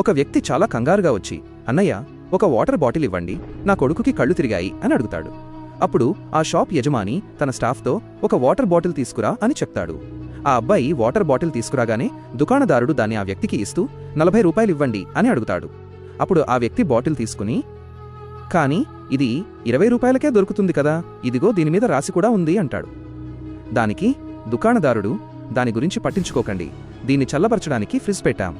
ఒక వ్యక్తి చాలా కంగారుగా వచ్చి, అన్నయ్య, ఒక వాటర్ బాటిల్ ఇవ్వండి, నా కొడుకుకి కళ్ళు తిరిగాయి అని అడుగుతాడు. అప్పుడు ఆ షాప్ యజమాని తన స్టాఫ్తో ఒక వాటర్ బాటిల్ తీసుకురా అని చెప్తాడు. ఆ అబ్బాయి వాటర్ బాటిల్ తీసుకురాగానే దుకాణదారుడు దాన్ని ఆ వ్యక్తికి ఇస్తూ 40 రూపాయలు ఇవ్వండి అని అడుగుతాడు. అప్పుడు ఆ వ్యక్తి బాటిల్ తీసుకుని, కానీ ఇది 20 రూపాయలకే దొరుకుతుంది కదా, ఇదిగో దీనిమీద రాసి కూడా ఉంది అంటాడు. దానికి దుకాణదారుడు, దాని గురించి పట్టించుకోకండి, దీన్ని చల్లబరచడానికి ఫ్రిజ్ పెట్టాం,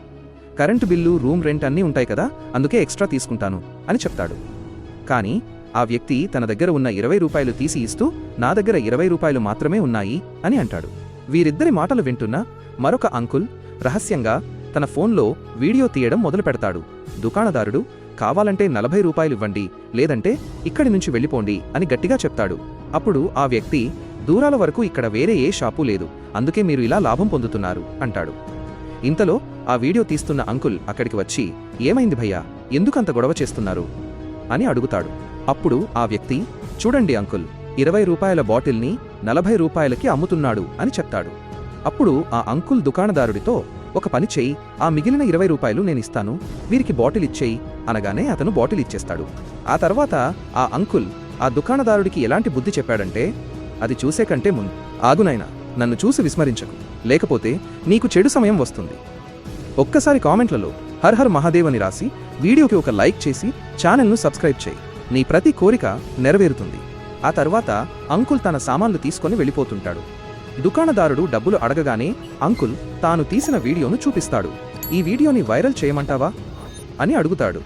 కరెంటు బిల్లు, రూమ్ రెంట్ అన్నీ ఉంటాయి కదా, అందుకే ఎక్స్ట్రా తీసుకుంటాను అని చెప్తాడు. కానీ ఆ వ్యక్తి తన దగ్గర ఉన్న 20 రూపాయలు తీసి ఇస్తూ, నా దగ్గర 20 రూపాయలు మాత్రమే ఉన్నాయి అని అంటాడు. వీరిద్దరి మాటలు వింటున్న మరొక అంకుల్ రహస్యంగా తన ఫోన్లో వీడియో తీయడం మొదలు పెడతాడు. దుకాణదారుడు, కావాలంటే 40 రూపాయలు ఇవ్వండి, లేదంటే ఇక్కడి నుంచి వెళ్ళిపోండి అని గట్టిగా చెప్తాడు. అప్పుడు ఆ వ్యక్తి, దూరాల వరకు ఇక్కడ వేరే ఏ షాపు లేదు, అందుకే మీరు ఇలా లాభం పొందుతున్నారు అంటాడు. ఇంతలో ఆ వీడియో తీస్తున్న అంకుల్ అక్కడికి వచ్చి, ఏమైంది భయ్యా, ఎందుకంత గొడవ చేస్తున్నారు అని అడుగుతాడు. అప్పుడు ఆ వ్యక్తి, చూడండి అంకుల్, 20 రూపాయల బాటిల్ని 40 రూపాయలకి అమ్ముతున్నాడు అని చెప్తాడు. అప్పుడు ఆ అంకుల్ దుకాణదారుడితో, ఒక పని చెయ్యి, ఆ మిగిలిన 20 రూపాయలు నేనిస్తాను, వీరికి బాటిల్ ఇచ్చేయి అనగానే అతను బాటిల్ ఇచ్చేస్తాడు. ఆ తర్వాత ఆ అంకుల్ ఆ దుకాణదారుడికి ఎలాంటి బుద్ధి చెప్పాడంటే, అది చూసే కంటే ముందు ఆగునైనా, నన్ను చూసి విస్మరించకు, లేకపోతే నీకు చెడు సమయం వస్తుంది. ఒక్కసారి కామెంట్లలో హర్ హర్ మహాదేవ్ అని రాసి వీడియోకి ఒక లైక్ చేసి ఛానల్ను సబ్స్క్రైబ్ చేయి. నీ ప్రతి కోరిక నెరవేరుతుంది. ఆ తర్వాత అంకుల్ తన సామాన్లు తీసుకొని వెళ్ళిపోతుంటాడు. దుకాణదారుడు డబ్బులు అడగగానే అంకుల్ తాను తీసిన వీడియోను చూపిస్తాడు. ఈ వీడియోని వైరల్ చేయమంటావా అని అడుగుతాడు.